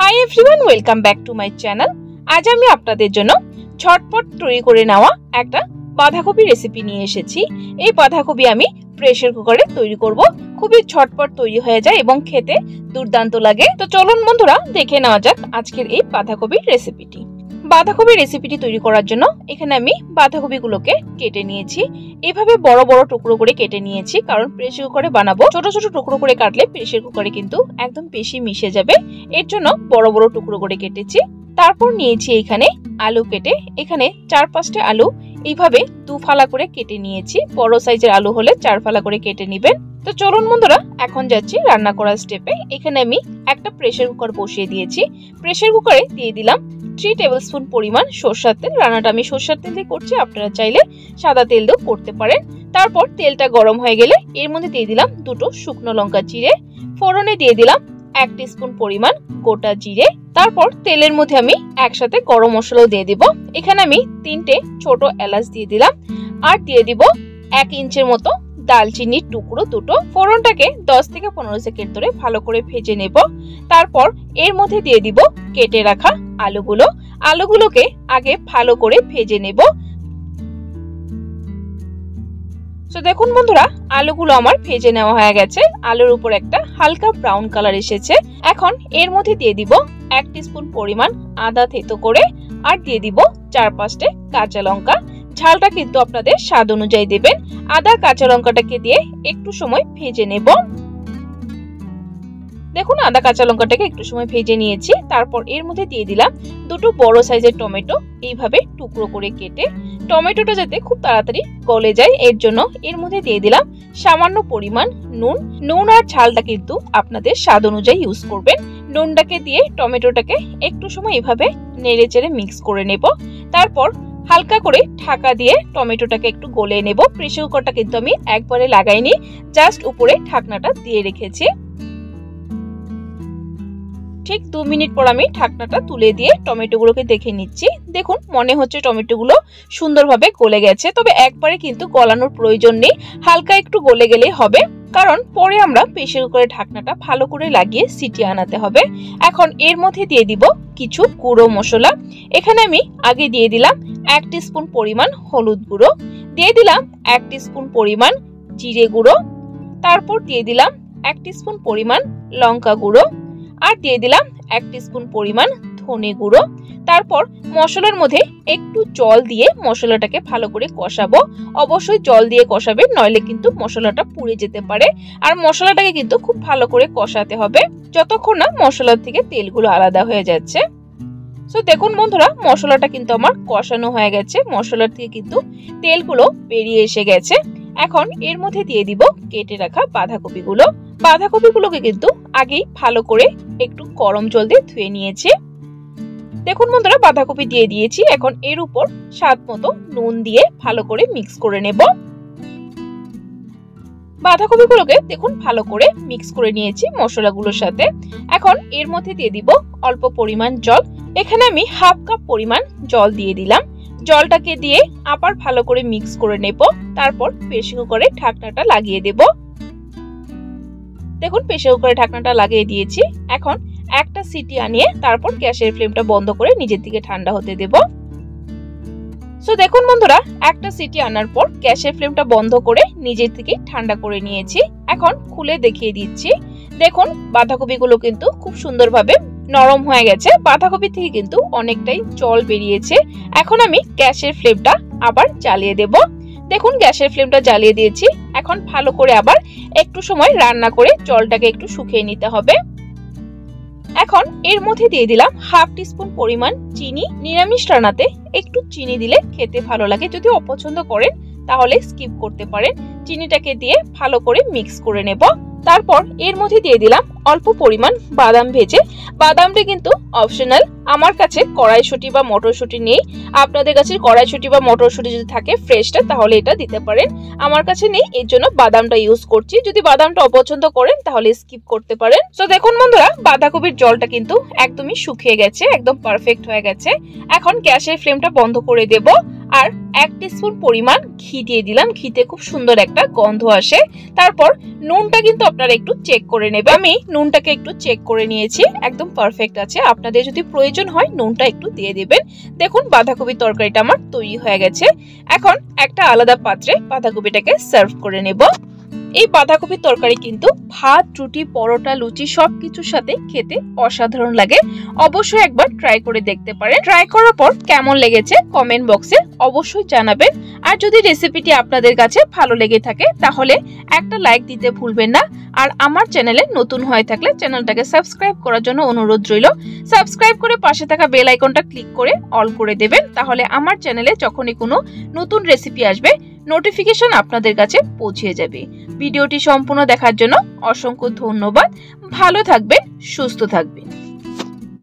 Hi everyone, welcome back to my channel. আজ আমি আপনাদের জন্য ঝটপট তৈরি করে নেওয়া একটা বাঁধাকপি রেসিপি নিয়ে এসেছি। এই বাঁধাকপি আমি প্রেসার কুকারে তৈরি করব। খুবই ঝটপট তৈরি হয়ে যায় এবং খেতে দুর্দান্ত লাগে। তো চলুন বন্ধুরা, দেখে নেওয়া যাক আজকের এই বাঁধাকপির রেসিপিটি। বাঁধাকপির রেসিপিটি তৈরি করার জন্য এখানে আমি বাঁধাকপিগুলোকে কেটে নিয়েছি। এইভাবে বড় বড় টুকরো করে কেটে নিয়েছি, কারণ প্রেসার কুকারে বানাবো। ছোট ছোট টুকরো করে কাটলে প্রেসার কুকারে কিন্তু একদম বেশি মিশে যাবে, এর জন্য বড় বড় টুকরো করে কেটেছি। তারপর নিয়েছি এখানে আলু কেটে, এখানে 4-5টা আলু এইভাবে দু ফালা করে কেটে নিয়েছি। বড় সাইজের আলু হলে 4 ফালা করে কেটে নেবেন। তো চলুন বন্ধুরা, এখন যাচ্ছি রান্না করার স্টেপে। এখানে আমি একটা প্রেসার কুকার বসিয়ে দিয়েছি। প্রেসার কুকারে দিয়ে দিলাম 3 টেবিলস্পুন পরিমাণ সরষের তেল। রান্নাটা আমি সরষের তেল দিয়ে করছি, আপনারা চাইলে সাদা তেল দিয়েও করতে পারেন। তারপর তেলটা গরম হয়ে গেলে এর মধ্যে দিয়ে দিলাম 2টো শুকনো লঙ্কা চিড়ে। ফোড়নে দিয়ে দিলাম 1 টিস্পুন পরিমাণ গোটা জিরে। তারপর তেলের মধ্যে আমি একসাথে গরম মশলাও দিয়ে দিব। এখানে আমি 3টে ছোট এলাচ দিয়ে দিলাম, আর দিয়ে দিব 1 ইঞ্চের মতো দালচিনির টুকরো 2টো। ফোড়নটাকে 10 থেকে 15 সেকেন্ড ধরে ভালো করে ভেজে নেব। তারপর এর মধ্যে দিয়ে দিব কেটে রাখা আলুগুলোকে আগে ভালো করে ভেজে নেব। তো দেখুন বন্ধুরা, আলুগুলো আমার ভেজে নেওয়া হয়ে গেছে। আলুর উপর একটা হালকা ব্রাউন কালার এসেছে। এখন এর মধ্যে দিয়ে দিব 1 টিস্পুন পরিমাণ আদা থেতো করে, আর দিয়ে দিব 4-5টে কাঁচা লঙ্কা। ঝালটা কিন্তু আপনাদের স্বাদ অনুযায়ী দেবেন। আদা কাঁচা লঙ্কাটাকে দিয়ে একটু সময় ভেজে নেব। দেখুন, আদা কাঁচা লঙ্কাটাকে একটু সময় ভেজে নিয়েছি। তারপর এর মধ্যে দিয়ে দিলাম 2টো বড় সাইজের টমেটো, এইভাবে টুকরো করে কেটে। টমেটোটা যাতে খুব তাড়াতাড়ি গলে যায় এর জন্য এর মধ্যে দিয়ে দিলাম সামান্য পরিমাণ নুন আর ঝালটা কিন্তু আপনাদের স্বাদ অনুযায়ী ইউজ করবেন। নুনটাকে দিয়ে টমেটোটাকে একটু সময় এইভাবে নেড়ে চেড়ে মিক্স করে নেব। তারপর হালকা করে ঢাকা দিয়ে টমেটোটাকে একটু গলে নেব। প্রেসার কুকারটা কিন্তু আমি একবারে লাগাইনি, জাস্ট উপরে ঢাকনাটা দিয়ে রেখেছি। ঠিক 2 মিনিট পর আমি ঢাকনাটা তুলে দিয়ে টমেটোগুলোকে দেখে নিচ্ছি। দেখুন, মনে হচ্ছে টমেটোগুলো সুন্দরভাবে গলে গেছে, তবে একবারে কিন্তু গলানোর প্রয়োজন নেই, হালকা একটু গলে গেলেই হবে, কারণ পরে আমরা প্রেসার কুকারের ঢাকনাটা ভালো করে লাগিয়ে সিটি আনাতে হবে। এখন এর মধ্যে দিয়ে দিব কিছু গুঁড়ো মশলা। এখানে আমি আগে দিয়ে দিলাম 1 টিস্পুন পরিমাণ হলুদ গুঁড়ো, দিয়ে দিলাম 1 টিস্পুন পরিমাণ জিরে গুঁড়ো, তারপর দিয়ে দিলাম 1 টিস্পুন পরিমাণ লঙ্কা গুঁড়ো, আর দিয়ে দিলাম 1 টিস্পুন পরিমাণ ধনে গুঁড়ো। তারপর মশলার মধ্যে একটু জল দিয়ে মশলাটাকে ভালো করে কষাবো। অবশ্যই জল দিয়ে কষাবেন, নইলে কিন্তু মশলাটা পুড়ে যেতে পারে। আর মশলাটাকে কিন্তু খুব ভালো করে কষাতে হবে যতক্ষণ না মশলার থেকে তেলগুলো আলাদা হয়ে যাচ্ছে। তো দেখুন বন্ধুরা, মশলাটা কিন্তু আমার কষানো হয়ে গেছে, মশলার থেকে কিন্তু তেলগুলো বেরিয়ে এসে গেছে। এখন এর মধ্যে দিয়ে দিব কেটে রাখা বাঁধাকপিগুলোকে কিন্তু আগেই ভালো করে একটু গরম জল দিয়ে ধুয়ে নিয়েছি। দেখুন বন্ধুরা, বাঁধাকপি দিয়ে দিয়েছি। এখন এর উপর স্বাদ মতো নুন দিয়ে ভালো করে মিক্স করে নেব। বাঁধাকপিগুলোকে দেখুন ভালো করে মিক্স করে নিয়েছি মশলাগুলোর সাথে। এখন এর মধ্যে দিয়ে দিব অল্প পরিমাণ জল। এখানে আমি 1/2 কাপ পরিমাণ জল দিয়ে দিলাম। জলটাকে দিয়ে আবার ভালো করে মিক্স করে নেব। তারপর প্রেসার কুকারে ঢাকনাটা লাগিয়ে দেব। দেখুন, প্রেসার কুকারে ঢাকনাটা লাগিয়ে দিয়েছি। এখন একটা সিটি আনিয়ে তারপর গ্যাসের ফ্লেমটা বন্ধ করে নিজের দিকে ঠান্ডা হতে দেব। সো দেখুন বন্ধুরা, একটা সিটি আনার পর গ্যাসের ফ্লেমটা বন্ধ করে নিজের থেকে ঠান্ডা করে নিয়েছি। এখন খুলে দেখিয়ে দিচ্ছি। দেখুন, বাঁধাকপিগুলো কিন্তু খুব সুন্দরভাবে নরম হয়ে গেছে। বাঁধাকপি থেকে কিন্তু অনেকটাই জল বেরিয়েছে। এখন আমি গ্যাসের ফ্লেমটা আবার জ্বালিয়ে দেব। দেখুন, গ্যাসের ফ্লেমটা জ্বালিয়ে দিয়েছি। এখন ভালো করে আবার একটু সময় রান্না করে জলটাকে একটু শুকিয়ে নিতে হবে। এখন এর মধ্যে দিয়ে দিলাম 1/2 টিস্পুন পরিমাণ চিনি। নিরামিষ রান্নাতে একটু চিনি দিলে খেতে ভালো লাগে, যদি অপছন্দ করেন তাহলে স্কিপ করতে পারেন। চিনিটাকে দিয়ে ভালো করে মিক্স করে নেব। তারপর এর মধ্যে দিয়ে দিলাম অল্প পরিমাণ বাদাম ভেজে। বাদামটা কিন্তু অপশনাল, আমার কাছে কড়াইশুঁটি বা মটরশুঁটি নেই। আপনাদের কাছে কড়াইশুঁটি বা মটরশুঁটি যদি থাকে ফ্রেশটা, তাহলে এটা দিতে পারেন। আমার কাছে নেই, এর জন্য বাদামটা ইউজ করছি। যদি বাদামটা অপছন্দ করেন তাহলে স্কিপ করতে পারেন। তো দেখুন বন্ধুরা, বাঁধাকপির জলটা কিন্তু একদমই শুকিয়ে গেছে, একদম পারফেক্ট হয়ে গেছে। এখন গ্যাসের ফ্লেমটা বন্ধ করে দেব। আর 1 টিস্পুন পরিমাণ ঘি দিয়ে দিলাম। ঘিতে খুব সুন্দর একটা গন্ধ আসে। তারপর নুনটা কিন্তু আপনারা একটু চেক করে নেবেন। আমি নুনটাকে একটু চেক করে নিয়েছি, একদম পারফেক্ট আছে। আপনাদের যদি প্রয়োজন হয় নুনটা একটু দিয়ে দিবেন। দেখুন বাঁধাকপির তরকারিটা আমার তৈরি হয়ে গেছে। এখন একটা আলাদা পাত্রে বাঁধাকপিটাকে সার্ভ করে নেব। এই বাঁধাকপির তরকারি কিন্তু ভাত, রুটি, পরোটা, লুচি সবকিছুর সাথে খেতে অসাধারণ লাগে। অবশ্যই একবার ট্রাই করে দেখতে পারেন। ট্রাই করার পর কেমন লেগেছে কমেন্ট বক্সে অবশ্যই জানাবেন। আর যদি রেসিপিটি আপনাদের কাছে ভালো লেগে থাকে তাহলে একটা লাইক দিতে ভুলবেন না। আর আমার চ্যানেলে নতুন হয়ে থাকলে চ্যানেলটাকে সাবস্ক্রাইব করার জন্য অনুরোধ রইল। সাবস্ক্রাইব করে পাশে থাকা বেল আইকনটা ক্লিক করে অল করে দেবেন, তাহলে আমার চ্যানেলে যখনই কোনো নতুন রেসিপি আসবে নোটিফিকেশন আপনাদের কাছে পৌঁছে যাবে। ভিডিওটি সম্পূর্ণ দেখার জন্য অসংখ্য ধন্যবাদ। ভালো থাকবেন, সুস্থ থাকবেন।